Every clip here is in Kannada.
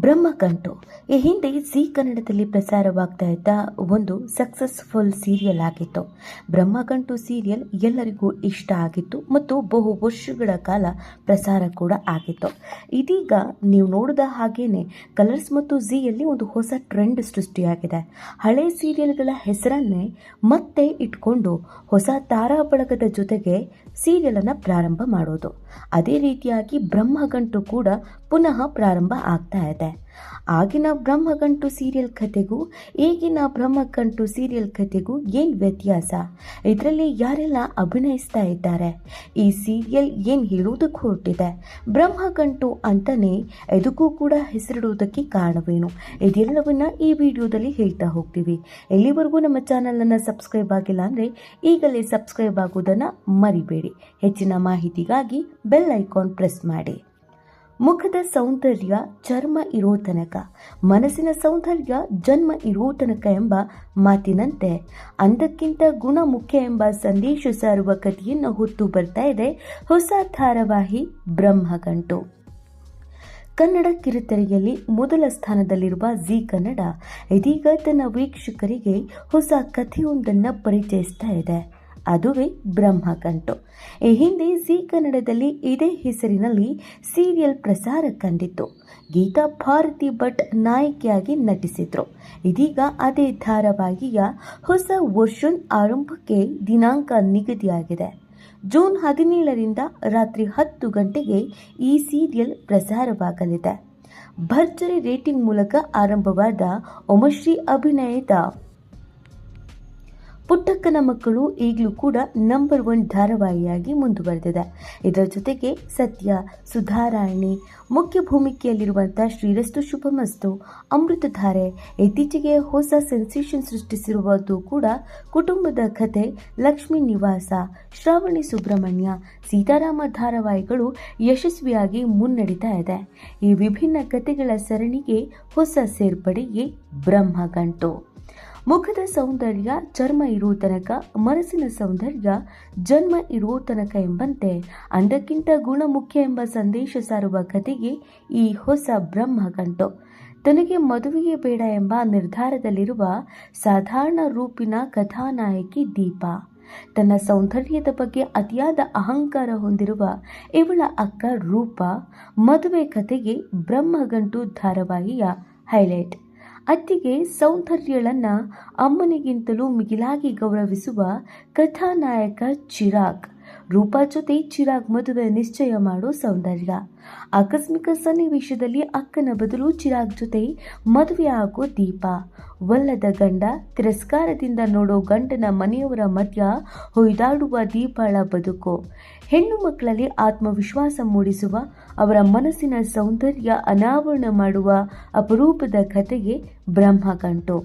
ಬ್ರಹ್ಮಗಂಟು ಈ ಹಿಂದೆ ಜಿ ಕನ್ನಡದಲ್ಲಿ ಪ್ರಸಾರವಾಗ್ತಾ ಇದ್ದ ಒಂದು ಸಕ್ಸಸ್ಫುಲ್ ಸೀರಿಯಲ್ ಆಗಿತ್ತು. ಬ್ರಹ್ಮಗಂಟು ಸೀರಿಯಲ್ ಎಲ್ಲರಿಗೂ ಇಷ್ಟ ಆಗಿತ್ತು ಮತ್ತು ಬಹು ವರ್ಷಗಳ ಕಾಲ ಪ್ರಸಾರ ಕೂಡ ಆಗಿತ್ತು. ಇದೀಗ ನೀವು ನೋಡಿದ ಹಾಗೇನೆ ಕಲರ್ಸ್ ಮತ್ತು ಜಿಯಲ್ಲಿ ಒಂದು ಹೊಸ ಟ್ರೆಂಡ್ ಸೃಷ್ಟಿಯಾಗಿದೆ. ಹಳೆ ಸೀರಿಯಲ್ಗಳ ಹೆಸರನ್ನೇ ಮತ್ತೆ ಇಟ್ಕೊಂಡು ಹೊಸ ತಾರಾ ಬಳಗದ ಜೊತೆಗೆ ಸೀರಿಯಲ್ ಅನ್ನು ಪ್ರಾರಂಭ ಮಾಡೋದು. ಅದೇ ರೀತಿಯಾಗಿ ಬ್ರಹ್ಮಗಂಟು ಕೂಡ ಪುನಃ ಪ್ರಾರಂಭ ಆಗ್ತಾ ಇದೆ. ಆಗಿನ ಬ್ರಹ್ಮಗಂಟು ಸೀರಿಯಲ್ ಕಥೆಗೂ ಈಗಿನ ಬ್ರಹ್ಮಗಂಟು ಸೀರಿಯಲ್ ಕಥೆಗೂ ಏನು ವ್ಯತ್ಯಾಸ, ಇದರಲ್ಲಿ ಯಾರೆಲ್ಲ ಅಭಿನಯಿಸ್ತಾ ಇದ್ದಾರೆ, ಈ ಸೀರಿಯಲ್ ಏನು ಹೇಳುವುದಕ್ಕೆ ಹೊರಟಿದೆ, ಬ್ರಹ್ಮಗಂಟು ಅಂತಾನೆ ಇದಕ್ಕೂ ಕೂಡ ಹೆಸರಿಡುವುದಕ್ಕೆ ಕಾರಣವೇನು, ಇದೆಲ್ಲವನ್ನ ಈ ವಿಡಿಯೋದಲ್ಲಿ ಹೇಳ್ತಾ ಹೋಗ್ತೀವಿ. ಎಲ್ಲಿವರೆಗೂ ನಮ್ಮ ಚಾನಲನ್ನು ಸಬ್ಸ್ಕ್ರೈಬ್ ಆಗಿಲ್ಲ ಅಂದರೆ ಈಗಲೇ ಸಬ್ಸ್ಕ್ರೈಬ್ ಆಗೋದನ್ನು ಮರಿಬೇಡಿ. ಹೆಚ್ಚಿನ ಮಾಹಿತಿಗಾಗಿ ಬೆಲ್ ಐಕಾನ್ ಪ್ರೆಸ್ ಮಾಡಿ. ಮುಖದ ಸೌಂದರ್ಯ ಚರ್ಮ ಇರೋ ತನಕ, ಮನಸ್ಸಿನ ಸೌಂದರ್ಯ ಜನ್ಮ ಇರೋ ತನಕ ಎಂಬ ಮಾತಿನಂತೆ ಅಂದಕ್ಕಿಂತ ಗುಣ ಮುಖ್ಯ ಎಂಬ ಸಂದೇಶ ಸಾರುವ ಕಥೆಯನ್ನು ಹೊತ್ತು ಬರ್ತಾ ಇದೆ ಹೊಸ ಧಾರಾವಾಹಿ ಬ್ರಹ್ಮಗಂಟು. ಕನ್ನಡ ಕಿರುತೆರೆಯಲ್ಲಿ ಮೊದಲ ಸ್ಥಾನದಲ್ಲಿರುವ ಜಿ ಕನ್ನಡ ಇದೀಗ ತನ್ನ ವೀಕ್ಷಕರಿಗೆ ಹೊಸ ಕಥೆಯೊಂದನ್ನು ಪರಿಚಯಿಸ್ತಾ ಇದೆ. ಅದುವೇ ಬ್ರಹ್ಮಗಂಟು. ಈ ಹಿಂದೆ ಜಿ ಕನ್ನಡದಲ್ಲಿ ಇದೇ ಹೆಸರಿನಲ್ಲಿ ಸೀರಿಯಲ್ ಪ್ರಸಾರ ಕಂಡಿತ್ತು. ಗೀತಾ ಭಾರತಿ ಭಟ್ ನಾಯಕಿಯಾಗಿ ನಟಿಸಿದ್ರು. ಇದೀಗ ಅದೇ ಧಾರಾವಾಹಿಯ ಹೊಸ ವರ್ಷನ್ ಆರಂಭಕ್ಕೆ ದಿನಾಂಕ ನಿಗದಿಯಾಗಿದೆ. ಜೂನ್ 17ರಿಂದ ರಾತ್ರಿ 10 ಗಂಟೆಗೆ ಈ ಸೀರಿಯಲ್ ಪ್ರಸಾರವಾಗಲಿದೆ. ಭರ್ಜರಿ ರೇಟಿಂಗ್ ಮೂಲಕ ಆರಂಭವಾದ ಉಮಶ್ರೀ ಅಭಿನಯದ ಪುಟ್ಟಕ್ಕನ ಮಕ್ಕಳು ಈಗಲೂ ಕೂಡ ನಂಬರ್ 1 ಧಾರಾವಾಹಿಯಾಗಿ ಮುಂದುವರೆದಿದೆ. ಇದರ ಜೊತೆಗೆ ಸತ್ಯ, ಸುಧಾರಾಣಿ, ಮುಖ್ಯ ಭೂಮಿಕೆಯಲ್ಲಿರುವಂಥ ಶ್ರೀರಸ್ತು ಶುಭಮಸ್ತು, ಅಮೃತಧಾರೆ, ಇತ್ತೀಚೆಗೆ ಹೊಸ ಸೆನ್ಸೇಷನ್ ಸೃಷ್ಟಿಸಿರುವುದು ಕೂಡ ಕುಟುಂಬದ ಕಥೆ, ಲಕ್ಷ್ಮೀ ನಿವಾಸ, ಶ್ರಾವಣಿ ಸುಬ್ರಹ್ಮಣ್ಯ, ಸೀತಾರಾಮ ಧಾರಾವಾಹಿಗಳು ಯಶಸ್ವಿಯಾಗಿ ಮುನ್ನಡೀತಾ ಇದೆ. ಈ ವಿಭಿನ್ನ ಕಥೆಗಳ ಸರಣಿಗೆ ಹೊಸ ಸೇರ್ಪಡೆಯೇ ಬ್ರಹ್ಮಗಂಟು. ಮುಖದ ಸೌಂದರ್ಯ ಚರ್ಮ ಇರೋ ತನಕ, ಮನಸ್ಸಿನ ಸೌಂದರ್ಯ ಜನ್ಮ ಇರೋ ತನಕ ಎಂಬಂತೆ ಅಂದಕ್ಕಿಂತ ಗುಣ ಮುಖ್ಯ ಎಂಬ ಸಂದೇಶ ಸಾರುವ ಕಥೆಗೆ ಈ ಹೊಸ ಬ್ರಹ್ಮಗಂಟು. ತನಗೆ ಮದುವೆಯೇ ಬೇಡ ಎಂಬ ನಿರ್ಧಾರದಲ್ಲಿರುವ ಸಾಧಾರಣ ರೂಪಿನ ಕಥಾನಾಯಕಿ ದೀಪಾ, ತನ್ನ ಸೌಂದರ್ಯದ ಬಗ್ಗೆ ಅತಿಯಾದ ಅಹಂಕಾರ ಹೊಂದಿರುವ ಇವಳ ಅಕ್ಕ ರೂಪಾ, ಮದುವೆ ಕಥೆಗೆ ಬ್ರಹ್ಮಗಂಟು ಧಾರಾವಾಹಿಯ ಹೈಲೈಟ್. ಅತ್ತಿಗೆ ಸೌಂದರ್ಯಳನ್ನ ಅಮ್ಮನಿಗಿಂತಲೂ ಮಿಗಿಲಾಗಿ ಗೌರವಿಸುವ ಕಥಾನಾಯಕ ಚಿರಾಗ್, ರೂಪಾ ಜೊತೆ ಚಿರಾಗ್ ಮದುವೆ ನಿಶ್ಚಯ ಮಾಡೋ ಸೌಂದರ್ಯ. ಆಕಸ್ಮಿಕ ಸನ್ನಿವೇಶದಲ್ಲಿ ಅಕ್ಕನ ಬದಲು ಚಿರಾಗ್ ಜೊತೆ ಮದುವೆ ಆಗೋ ದೀಪಾ, ಒಲ್ಲದ ಗಂಡ, ತಿರಸ್ಕಾರದಿಂದ ನೋಡೋ ಗಂಡನ ಮನೆಯವರ ಮಧ್ಯ ಹೊಯ್ದಾಡುವ ದೀಪಾಳ ಬದುಕು, ಹೆಣ್ಣು ಮಕ್ಕಳಲ್ಲಿ ಆತ್ಮವಿಶ್ವಾಸ ಮೂಡಿಸುವ, ಅವರ ಮನಸ್ಸಿನ ಸೌಂದರ್ಯ ಅನಾವರಣ ಮಾಡುವ ಅಪರೂಪದ ಕಥೆಗೆ ಬ್ರಹ್ಮಗಂಟು.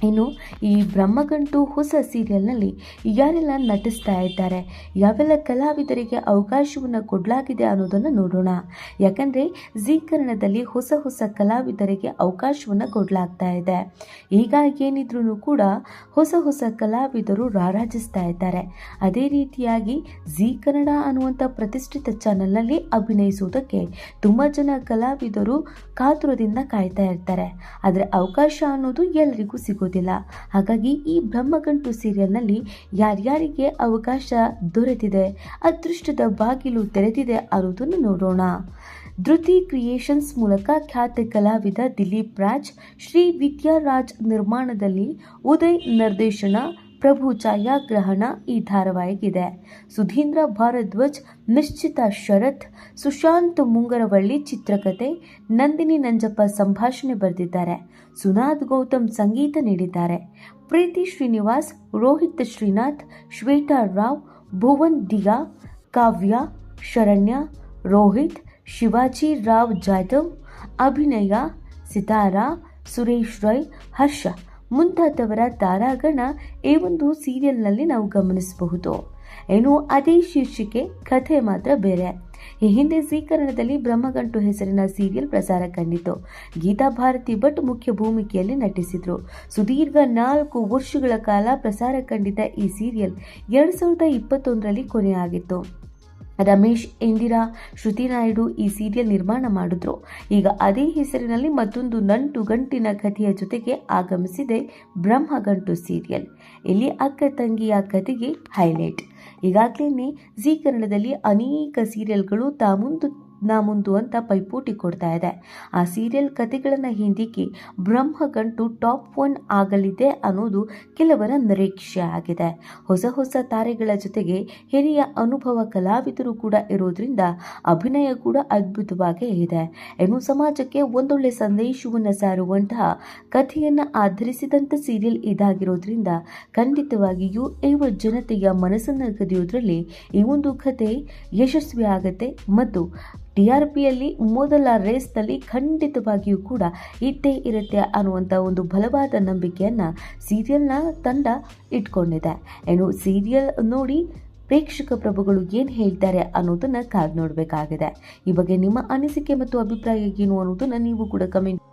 ಇನ್ನು ಈ ಬ್ರಹ್ಮಗಂಟು ಹೊಸ ಸೀರಿಯಲ್ನಲ್ಲಿ ಯಾರೆಲ್ಲ ನಟಿಸ್ತಾ ಇದ್ದಾರೆ, ಯಾವೆಲ್ಲ ಕಲಾವಿದರಿಗೆ ಅವಕಾಶವನ್ನು ಕೊಡಲಾಗಿದೆ ಅನ್ನೋದನ್ನು ನೋಡೋಣ. ಯಾಕಂದರೆ ಜಿ ಕನ್ನಡದಲ್ಲಿ ಹೊಸ ಹೊಸ ಕಲಾವಿದರಿಗೆ ಅವಕಾಶವನ್ನು ಕೊಡಲಾಗ್ತಾ ಇದೆ. ಈಗ ಏನಿದ್ರೂ ಕೂಡ ಹೊಸ ಹೊಸ ಕಲಾವಿದರು ರಾರಾಜಿಸ್ತಾ ಇದ್ದಾರೆ. ಅದೇ ರೀತಿಯಾಗಿ ಜಿ ಕನ್ನಡ ಅನ್ನುವಂಥ ಪ್ರತಿಷ್ಠಿತ ಚಾನಲ್ನಲ್ಲಿ ಅಭಿನಯಿಸುವುದಕ್ಕೆ ತುಂಬ ಜನ ಕಲಾವಿದರು ಕಾತುರದಿಂದ ಕಾಯ್ತಾ ಇರ್ತಾರೆ. ಆದರೆ ಅವಕಾಶ ಅನ್ನೋದು ಎಲ್ಲರಿಗೂ ಸಿಗೋದಿಲ್ಲ. ಹಾಗಾಗಿ ಈ ಬ್ರಹ್ಮಗಂಟು ಸೀರಿಯಲ್ನಲ್ಲಿ ಯಾರ್ಯಾರಿಗೆ ಅವಕಾಶ ದೊರೆತಿದೆ, ಅದೃಷ್ಟದ ಬಾಗಿಲು ತೆರೆದಿದೆ ಅನ್ನೋದನ್ನು ನೋಡೋಣ. ಧೃತಿ ಕ್ರಿಯೇಷನ್ಸ್ ಮೂಲಕ ಖ್ಯಾತ ಕಲಾವಿದ ದಿಲೀಪ್ ರಾಜ್, ಶ್ರೀ ವಿದ್ಯಾರಾಜ್ ನಿರ್ಮಾಣದಲ್ಲಿ ಉದಯ್ ನಿರ್ದೇಶನ, ಪ್ರಭು ಛಾಯಾಗ್ರಹಣ ಈ ಧಾರಾವಾಹಿಗಿದೆ. ಸುಧೀಂದ್ರ ಭಾರದ್ವಾಜ್, ನಿಶ್ಚಿತಾ ಶರತ್, ಸುಶಾಂತ್ ಮುಂಗರವಳ್ಳಿ ಚಿತ್ರಕಥೆ, ನಂದಿನಿ ನಂಜಪ್ಪ ಸಂಭಾಷಣೆ ಬರೆದಿದ್ದಾರೆ. ಸುನಾದ್ ಗೌತಮ್ ಸಂಗೀತ ನೀಡಿದ್ದಾರೆ. ಪ್ರೀತಿ ಶ್ರೀನಿವಾಸ್, ರೋಹಿತ್ ಶ್ರೀನಾಥ್, ಶ್ವೇತಾ ರಾವ್, ಭುವನ್ ದಿಯಾ, ಕಾವ್ಯ, ಶರಣ್ಯ, ರೋಹಿತ್, ಶಿವಾಜಿ ರಾವ್ ಜಾಧವ್, ಅಭಿನಯ, ಸಿತಾರಾ, ಸುರೇಶ್ ರೈ, ಹರ್ಷ ಮುಂತಾದವರ ತಾರಾಗಣ ಈ ಒಂದು ಸೀರಿಯಲ್ನಲ್ಲಿ ನಾವು ಗಮನಿಸಬಹುದು. ಏನು ಅದೇ ಶೀರ್ಷಿಕೆ, ಕಥೆ ಮಾತ್ರ ಬೇರೆ. ಈ ಹಿಂದೆ ಜಿ ಕನ್ನಡದಲ್ಲಿ ಬ್ರಹ್ಮಗಂಟು ಹೆಸರಿನ ಸೀರಿಯಲ್ ಪ್ರಸಾರ ಕಂಡಿತು. ಗೀತಾ ಭಾರತಿ ಭಟ್ ಮುಖ್ಯ ಭೂಮಿಕೆಯಲ್ಲಿ ನಟಿಸಿದ್ರು. ಸುದೀರ್ಘ 4 ವರ್ಷಗಳ ಕಾಲ ಪ್ರಸಾರ ಕಂಡಿದ್ದ ಈ ಸೀರಿಯಲ್ 2021ರಲ್ಲಿ ಕೊನೆಯಾಗಿತ್ತು. ರಮೇಶ್, ಇಂದಿರಾ, ಶ್ರುತಿ ನಾಯ್ಡು ಈ ಸೀರಿಯಲ್ ನಿರ್ಮಾಣ ಮಾಡಿದ್ರು. ಈಗ ಅದೇ ಹೆಸರಿನಲ್ಲಿ ಮತ್ತೊಂದು ನಂಟು ಗಂಟಿನ ಕಥೆಯ ಜೊತೆಗೆ ಆಗಮಿಸಿದೆ ಬ್ರಹ್ಮಗಂಟು ಸೀರಿಯಲ್. ಇಲ್ಲಿ ಅಕ್ಕ ತಂಗಿಯ ಕಥೆಗೆ ಹೈಲೈಟ್. ಈಗಾಗಲೇ ಜೀ ಕನ್ನಡದಲ್ಲಿ ಅನೇಕ ಸೀರಿಯಲ್ಗಳು ಮುಂದು ಅಂತ ಪೈಪೋಟಿ ಕೊಡ್ತಾ ಇದೆ. ಆ ಸೀರಿಯಲ್ ಕಥೆಗಳನ್ನು ಹಿಂದಿಕ್ಕಿ ಬ್ರಹ್ಮಗಂಟು ಟಾಪ್ 1 ಆಗಲಿದೆ ಅನ್ನೋದು ಕೆಲವರ ನಿರೀಕ್ಷೆ ಆಗಿದೆ. ಹೊಸ ತಾರೆಗಳ ಜೊತೆಗೆ ಹಿರಿಯ ಅನುಭವ ಕಲಾವಿದರು ಕೂಡ ಇರೋದ್ರಿಂದ ಅಭಿನಯ ಕೂಡ ಅದ್ಭುತವಾಗೇ ಇದೆ. ಇನ್ನು ಸಮಾಜಕ್ಕೆ ಒಂದೊಳ್ಳೆ ಸಂದೇಶವನ್ನು ಸಾರುವಂತಹ ಕಥೆಯನ್ನು ಆಧರಿಸಿದಂಥ ಸೀರಿಯಲ್ ಇದಾಗಿರೋದ್ರಿಂದ ಖಂಡಿತವಾಗಿಯೂ ಯುವ ಜನತೆಯ ಮನಸ್ಸನ್ನು ಕದಿಯೋದ್ರಲ್ಲಿ ಈ ಒಂದು ಕಥೆ ಯಶಸ್ವಿ ಆಗುತ್ತೆ ಮತ್ತು TRPಯಲ್ಲಿ ಮೊದಲ ರೇಸ್ನಲ್ಲಿ ಖಂಡಿತವಾಗಿಯೂ ಕೂಡ ಇದ್ದೇ ಇರುತ್ತೆ ಅನ್ನುವಂಥ ಒಂದು ಬಲವಾದ ನಂಬಿಕೆಯನ್ನು ಸೀರಿಯಲ್ನ ತಂಡ ಇಟ್ಕೊಂಡಿದೆ. ಇನ್ನು ಸೀರಿಯಲ್ ನೋಡಿ ಪ್ರೇಕ್ಷಕ ಪ್ರಭುಗಳು ಏನು ಹೇಳ್ತಾರೆ ಅನ್ನೋದನ್ನು ಕಾದು ನೋಡಬೇಕಾಗಿದೆ. ಈ ಬಗ್ಗೆ ನಿಮ್ಮ ಅನಿಸಿಕೆ ಮತ್ತು ಅಭಿಪ್ರಾಯ ಏನು ಅನ್ನೋದನ್ನು ನೀವು ಕೂಡ ಕಮೆಂಟ್